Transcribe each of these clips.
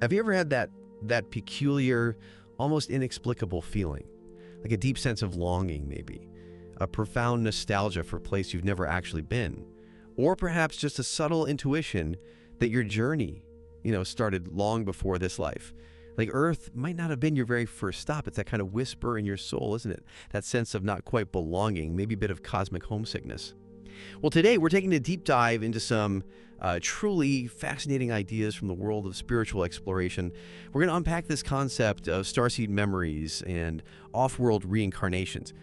Have you ever had that peculiar, almost inexplicable feeling? Like a deep sense of longing, maybe. A profound nostalgia for a place you've never actually been. Or perhaps just a subtle intuition that your journey, started long before this life. Like Earth might not have been your very first stop. It's that kind of whisper in your soul, isn't it? That sense of not quite belonging, maybe a bit of cosmic homesickness. Well, today we're taking a deep dive into some truly fascinating ideas from the world of spiritual exploration. We're going to unpack this concept of starseed memories and off-world reincarnations.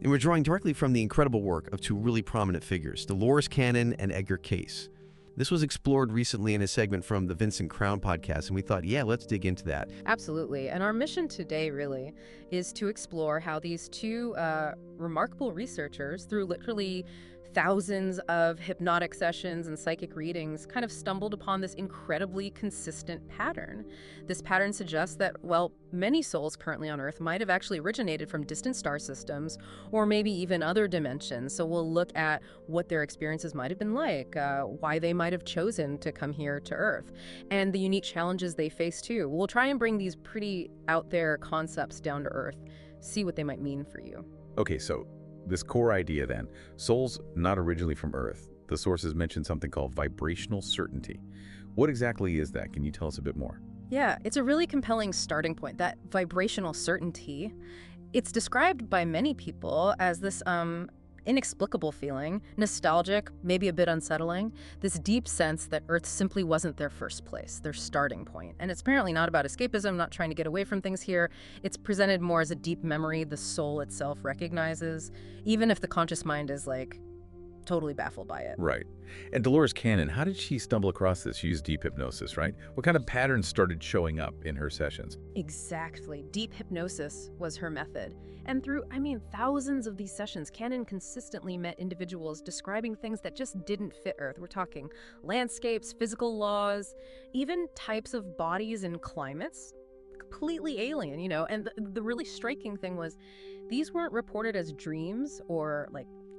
And we're drawing directly from the incredible work of two really prominent figures, Dolores Cannon and Edgar Cayce. This was explored recently in a segment from the Vincent Crown podcast, and we thought, yeah, let's dig into that. Absolutely. And our mission today really is to explore how these two remarkable researchers, through literally thousands of hypnotic sessions and psychic readings, kind of stumbled upon this incredibly consistent pattern. This pattern suggests that, well, many souls currently on Earth might have actually originated from distant star systems or maybe even other dimensions. So we'll look at what their experiences might have been like, why they might have chosen to come here to Earth, and the unique challenges they face too. We'll try and bring these pretty out there concepts down to Earth, see what they might mean for you. Okay, so this core idea then, souls not originally from Earth. The sources mention something called vibrational certainty. What exactly is that? Can you tell us a bit more? Yeah, it's a really compelling starting point, that vibrational certainty. It's described by many people as this inexplicable feeling, nostalgic, maybe a bit unsettling, this deep sense that Earth simply wasn't their first place, their starting point. And it's apparently not about escapism, not trying to get away from things here. It's presented more as a deep memory the soul itself recognizes, even if the conscious mind is totally baffled by it. Right. And Dolores Cannon, how did she stumble across this? She used deep hypnosis, right? What kind of patterns started showing up in her sessions? Exactly. Deep hypnosis was her method. And through, thousands of these sessions, Cannon consistently met individuals describing things that just didn't fit Earth. We're talking landscapes, physical laws, even types of bodies and climates. Completely alien, And the really striking thing was these weren't reported as dreams or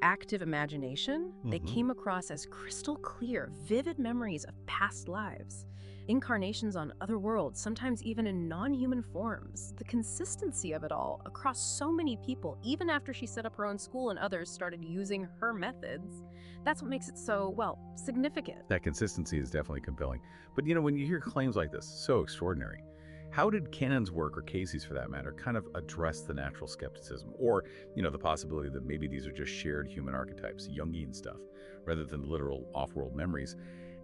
active imagination. They came across as crystal clear, vivid memories of past lives, incarnations on other worlds, sometimes even in non-human forms. The consistency of it all across so many people, even after she set up her own school and others started using her methods, that's what makes it so, significant. That consistency is definitely compelling. But when you hear claims like this, so extraordinary. How did Cannon's work, or Cayce's for that matter, kind of address the natural skepticism? Or, the possibility that maybe these are just shared human archetypes, Jungian stuff, rather than literal off-world memories?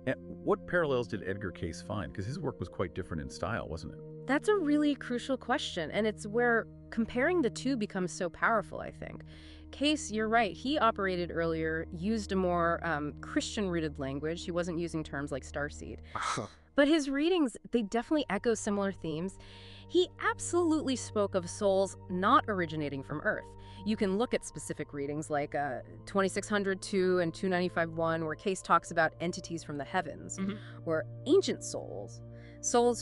And what parallels did Edgar Cayce find? Because his work was quite different in style, wasn't it? That's a really crucial question, and it's where comparing the two becomes so powerful, I think. Cayce, you're right, he operated earlier, used a more Christian-rooted language. He wasn't using terms like Starseed. But his readings, they definitely echo similar themes. He absolutely spoke of souls not originating from Earth. You can look at specific readings like 2602 and 295-1, where Cayce talks about entities from the heavens, or ancient souls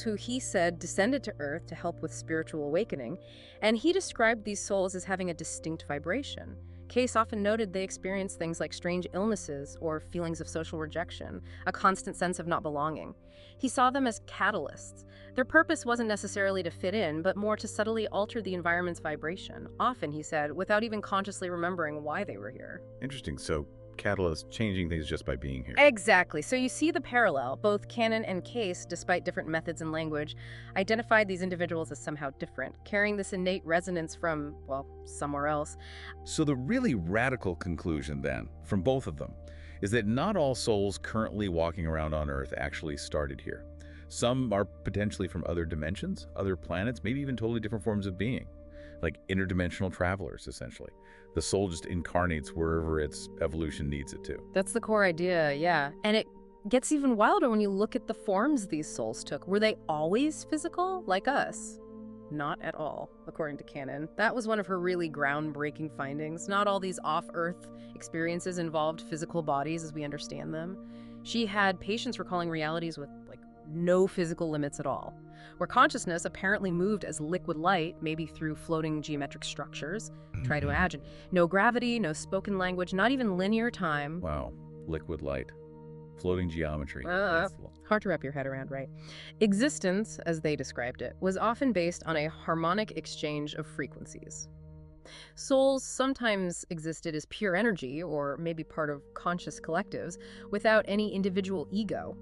who he said descended to Earth to help with spiritual awakening, and he described these souls as having a distinct vibration. Cayce often noted they experienced things like strange illnesses or feelings of social rejection, a constant sense of not belonging. He saw them as catalysts. Their purpose wasn't necessarily to fit in, but more to subtly alter the environment's vibration, often, he said, without even consciously remembering why they were here. Interesting. So catalyst changing things just by being here. Exactly. So you see the parallel. Both Cannon and Cayce, despite different methods and language, identified these individuals as somehow different, carrying this innate resonance from, somewhere else. So the really radical conclusion then, from both of them, is that not all souls currently walking around on Earth actually started here. Some are potentially from other dimensions, other planets, maybe even totally different forms of being, like interdimensional travelers, essentially. The soul just incarnates wherever its evolution needs it to. That's the core idea, yeah. And it gets even wilder when you look at the forms these souls took. Were they always physical, like us? Not at all, according to Cannon. That was one of her really groundbreaking findings. Not all these off-Earth experiences involved physical bodies as we understand them. She had patients recalling realities with, no physical limits at all, where consciousness apparently moved as liquid light, maybe through floating geometric structures. Try to imagine. No gravity, no spoken language, not even linear time. Wow, liquid light. Floating geometry. Uh, Hard to wrap your head around, right? Existence, as they described it, was often based on a harmonic exchange of frequencies. Souls sometimes existed as pure energy, or maybe part of conscious collectives, without any individual ego.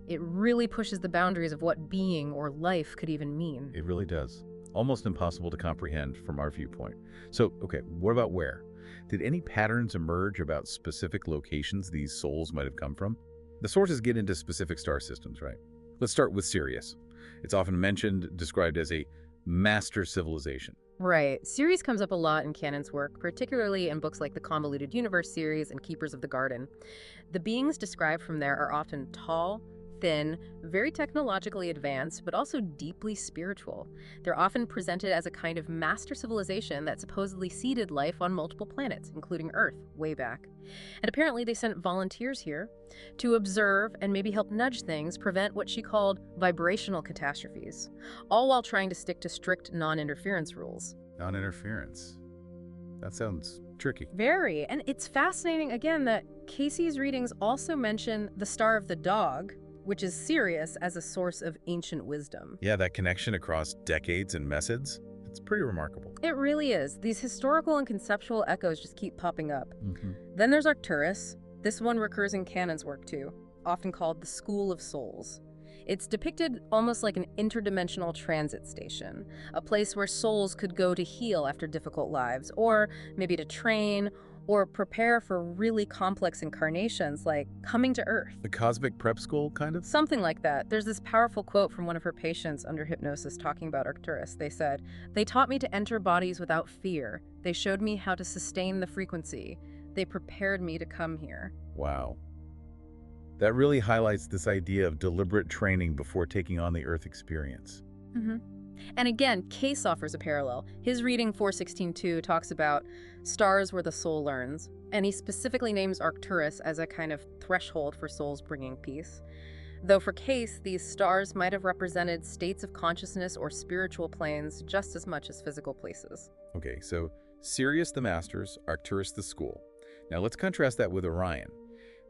It really pushes the boundaries of what being or life could even mean. It really does. Almost impossible to comprehend from our viewpoint. So, okay, what about where? Did any patterns emerge about specific locations these souls might have come from? The sources get into specific star systems, right? Let's start with Sirius. It's often mentioned, described as a master civilization. Right. Sirius comes up a lot in Canon's work, particularly in books like the Convoluted Universe series and Keepers of the Garden. The beings described from there are often tall, thin, very technologically advanced, but also deeply spiritual. They're often presented as a kind of master civilization that supposedly seeded life on multiple planets, including Earth, way back. And apparently they sent volunteers here to observe and maybe help nudge things, prevent what she called vibrational catastrophes, all while trying to stick to strict non-interference rules. Non-interference. That sounds tricky. Very. And it's fascinating, again, that Cayce's readings also mention the Star of the Dog, which is Sirius as a source of ancient wisdom. Yeah, that connection across decades and methods, it's pretty remarkable. It really is. These historical and conceptual echoes just keep popping up. Mm-hmm. Then there's Arcturus. This one recurs in Canon's work too, often called the School of Souls. It's depicted almost like an interdimensional transit station, a place where souls could go to heal after difficult lives, or maybe to train, or prepare for really complex incarnations like coming to Earth. The cosmic prep school, kind of? Something like that. There's this powerful quote from one of her patients under hypnosis talking about Arcturus. They said, "They taught me to enter bodies without fear. They showed me how to sustain the frequency. They prepared me to come here." Wow. That really highlights this idea of deliberate training before taking on the Earth experience. Mm-hmm. And again, Cayce offers a parallel. His reading 416.2 talks about stars where the soul learns, and he specifically names Arcturus as a kind of threshold for souls bringing peace. Though for Cayce, these stars might have represented states of consciousness or spiritual planes just as much as physical places. Okay, so Sirius the Masters, Arcturus the School. Now let's contrast that with Orion.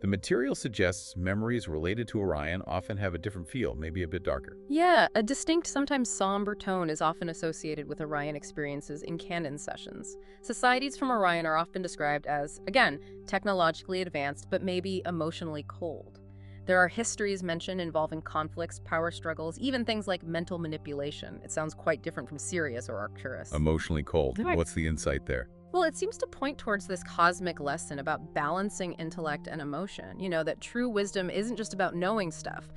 The material suggests memories related to Orion often have a different feel, maybe a bit darker. Yeah, a distinct, sometimes somber tone is often associated with Orion experiences in canon sessions. Societies from Orion are often described as, again, technologically advanced, but maybe emotionally cold. There are histories mentioned involving conflicts, power struggles, even things like mental manipulation. It sounds quite different from Sirius or Arcturus. Emotionally cold. Right. What's the insight there? Well, it seems to point towards this cosmic lesson about balancing intellect and emotion. You know, that true wisdom isn't just about knowing stuff,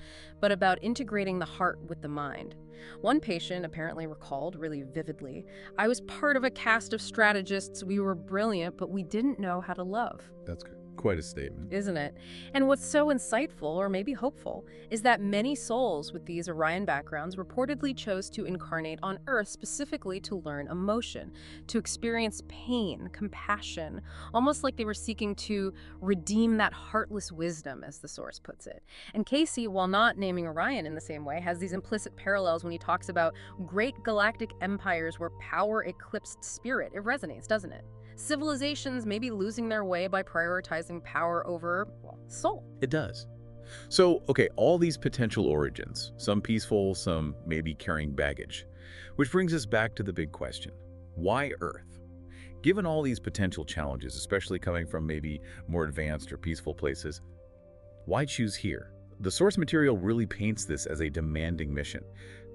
but about integrating the heart with the mind. One patient apparently recalled really vividly, "I was part of a cast of strategists. We were brilliant, but we didn't know how to love." That's quite a statement. Isn't it? And what's so insightful, or maybe hopeful, is that many souls with these Orion backgrounds reportedly chose to incarnate on Earth specifically to learn emotion, to experience pain, compassion, almost like they were seeking to redeem that heartless wisdom, as the source puts it. And Cayce, while not naming Orion in the same way, has these implicit parallels when he talks about great galactic empires where power eclipsed spirit. It resonates, doesn't it? Civilizations may be losing their way by prioritizing power over, well, soul. It does. So, okay, all these potential origins, some peaceful, some maybe carrying baggage, which brings us back to the big question. Why Earth? Given all these potential challenges, especially coming from maybe more advanced or peaceful places, why choose here? The source material really paints this as a demanding mission.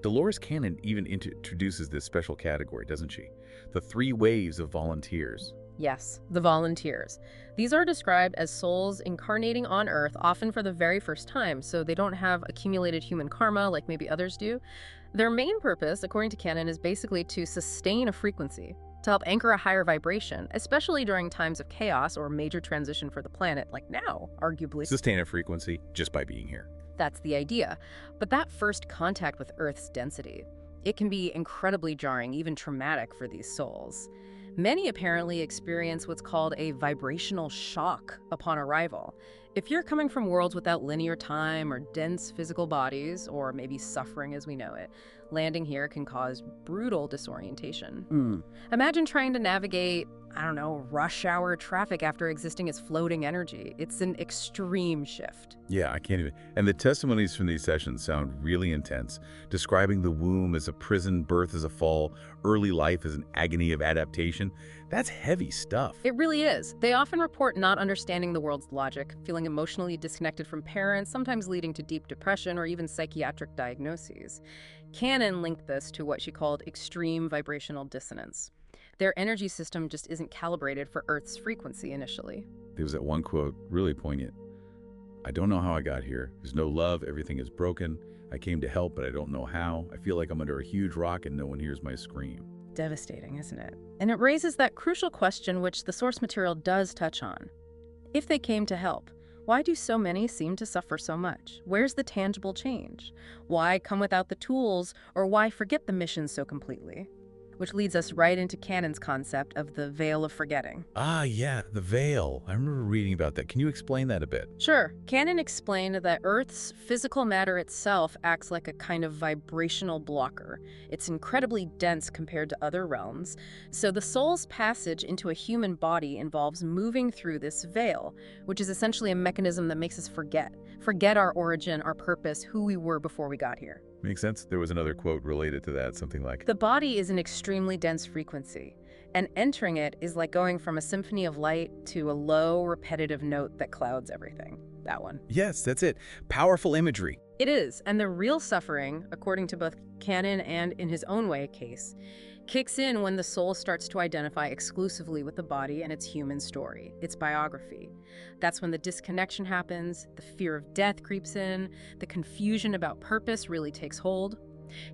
Dolores Cannon even introduces this special category, doesn't she? The 3 waves of volunteers. Yes, the volunteers. These are described as souls incarnating on Earth, often for the very first time, so they don't have accumulated human karma like maybe others do. Their main purpose, according to Canon, is basically to sustain a frequency, to help anchor a higher vibration, especially during times of chaos or major transition for the planet, like now, arguably. Sustain a frequency just by being here. That's the idea. But that first contact with Earth's density, it can be incredibly jarring, even traumatic for these souls. Many apparently experience what's called a vibrational shock upon arrival. If you're coming from worlds without linear time or dense physical bodies, or maybe suffering as we know it, Landing here can cause brutal disorientation. Imagine trying to navigate, I don't know, rush hour traffic after existing as floating energy. It's an extreme shift. Yeah, I can't even. And the testimonies from these sessions sound really intense, describing the womb as a prison, birth as a fall, early life as an agony of adaptation. That's heavy stuff. It really is. They often report not understanding the world's logic, feeling emotionally disconnected from parents, sometimes leading to deep depression or even psychiatric diagnoses. Cannon linked this to what she called extreme vibrational dissonance. Their energy system just isn't calibrated for Earth's frequency initially. There was that one quote, really poignant. I don't know how I got here. There's no love. Everything is broken. I came to help, but I don't know how. I feel like I'm under a huge rock and no one hears my scream. Devastating, isn't it? And it raises that crucial question which the source material does touch on. If they came to help, why do so many seem to suffer so much? Where's the tangible change? Why come without the tools, or why forget the mission so completely? Which leads us right into Cannon's concept of the veil of forgetting. Ah, yeah, the veil. I remember reading about that. Can you explain that a bit? Sure. Cannon explained that Earth's physical matter itself acts like a kind of vibrational blocker. It's incredibly dense compared to other realms, so the soul's passage into a human body involves moving through this veil, which is essentially a mechanism that makes us forget our origin, our purpose, who we were before we got here. Makes sense. There was another quote related to that, something like, The body is an extremely dense frequency, and entering it is like going from a symphony of light to a low, repetitive note that clouds everything. That one. yes, that's it. Powerful imagery. It is, and the real suffering, according to both Cannon and in his own way, Cayce, kicks in when the soul starts to identify exclusively with the body and its human story, its biography. That's when the disconnection happens, the fear of death creeps in, the confusion about purpose really takes hold.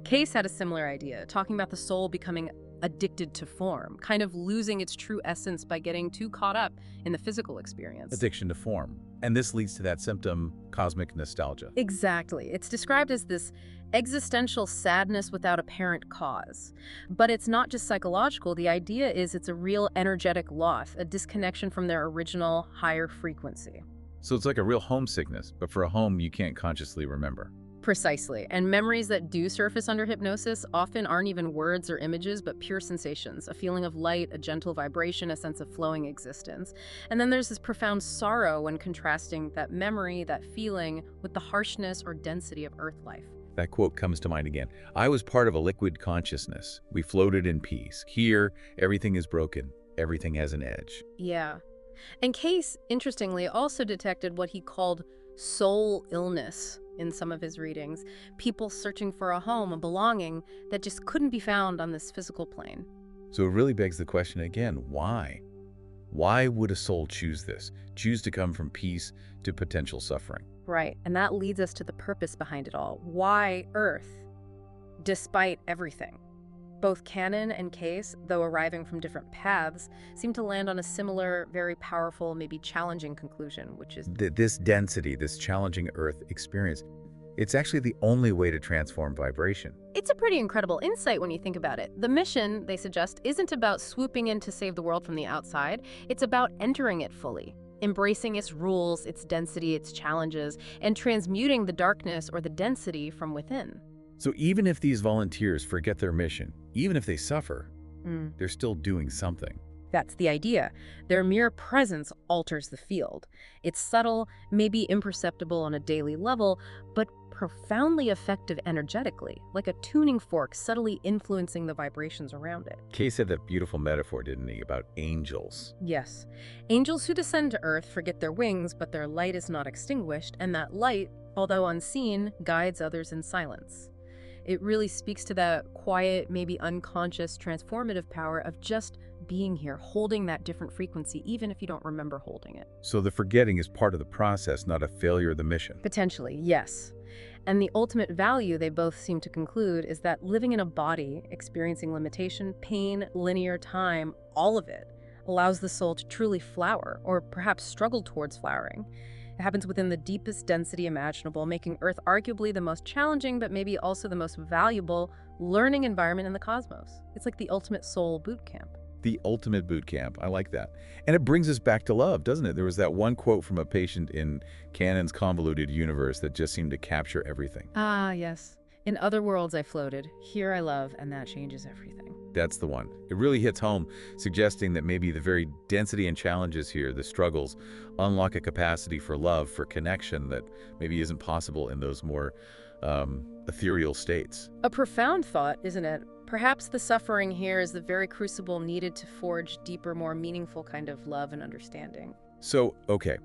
Cayce had a similar idea, talking about the soul becoming addicted to form, kind of losing its true essence by getting too caught up in the physical experience. Addiction to form. And this leads to that symptom, cosmic nostalgia. Exactly. It's described as this existential sadness without apparent cause. But it's not just psychological. The idea is it's a real energetic loss, a disconnection from their original higher frequency. So it's like a real homesickness, but for a home you can't consciously remember. Precisely. And memories that do surface under hypnosis often aren't even words or images, but pure sensations, a feeling of light, a gentle vibration, a sense of flowing existence. And then there's this profound sorrow when contrasting that memory, that feeling, with the harshness or density of Earth life. That quote comes to mind again. I was part of a liquid consciousness. We floated in peace. Here, everything is broken. Everything has an edge. Yeah. And Cayce, interestingly, also detected what he called soul illness in some of his readings. People searching for a home, a belonging that just couldn't be found on this physical plane. So it really begs the question again, why? Why would a soul choose this? Choose to come from peace to potential suffering? Right, and that leads us to the purpose behind it all. Why Earth, despite everything? Both Cannon and Cayce, though arriving from different paths, seem to land on a similar, very powerful, maybe challenging conclusion, which is This density, this challenging Earth experience, it's actually the only way to transform vibration. It's a pretty incredible insight when you think about it. The mission, they suggest, isn't about swooping in to save the world from the outside. It's about entering it fully, embracing its rules, its density, its challenges, and transmuting the darkness or the density from within. So even if these volunteers forget their mission, even if they suffer, they're still doing something. That's the idea. Their mere presence alters the field. It's subtle, maybe imperceptible on a daily level, but profoundly effective energetically, like a tuning fork subtly influencing the vibrations around it. Cayce had that beautiful metaphor, didn't he, about angels? Yes. Angels who descend to Earth forget their wings, but their light is not extinguished, and that light, although unseen, guides others in silence. It really speaks to that quiet, maybe unconscious, transformative power of just being here, holding that different frequency, even if you don't remember holding it. So the forgetting is part of the process, not a failure of the mission. Potentially, yes. And the ultimate value, they both seem to conclude, is that living in a body, experiencing limitation, pain, linear time, all of it, allows the soul to truly flower, or perhaps struggle towards flowering. It happens within the deepest density imaginable, making Earth arguably the most challenging, but maybe also the most valuable learning environment in the cosmos. It's like the ultimate soul boot camp. The ultimate boot camp. I like that. And it brings us back to love, doesn't it? There was that one quote from a patient in Cannon's convoluted universe that just seemed to capture everything. Ah, yes. In other worlds I floated, here I love, and that changes everything. That's the one. It really hits home, suggesting that maybe the very density and challenges here, the struggles, unlock a capacity for love, for connection that maybe isn't possible in those more ethereal states. A profound thought, isn't it? Perhaps the suffering here is the very crucible needed to forge deeper, more meaningful kind of love and understanding. So, okay,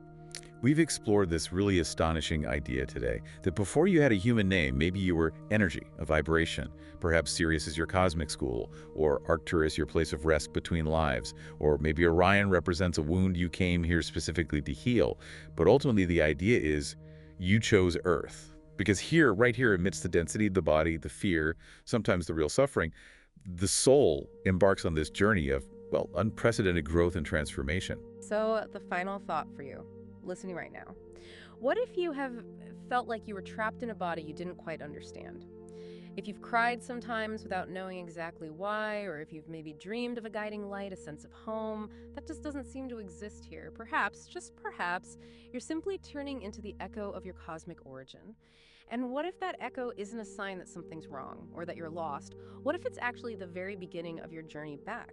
we've explored this really astonishing idea today, that before you had a human name, maybe you were energy, a vibration. Perhaps Sirius is your cosmic school, or Arcturus your place of rest between lives, or maybe Orion represents a wound you came here specifically to heal. But ultimately the idea is you chose Earth. Because here, right here, amidst the density of the body, the fear, sometimes the real suffering, the soul embarks on this journey of, well, unprecedented growth and transformation. So, the final thought for you, listening right now. What if you have felt like you were trapped in a body you didn't quite understand? If you've cried sometimes without knowing exactly why, or if you've maybe dreamed of a guiding light, a sense of home, that just doesn't seem to exist here. Perhaps, just perhaps, you're simply turning into the echo of your cosmic origin. And what if that echo isn't a sign that something's wrong, or that you're lost? What if it's actually the very beginning of your journey back?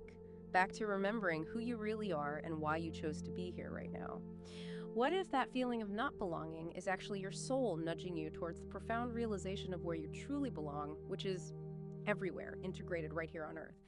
Back to remembering who you really are and why you chose to be here right now. What if that feeling of not belonging is actually your soul nudging you towards the profound realization of where you truly belong, which is everywhere, integrated right here on Earth?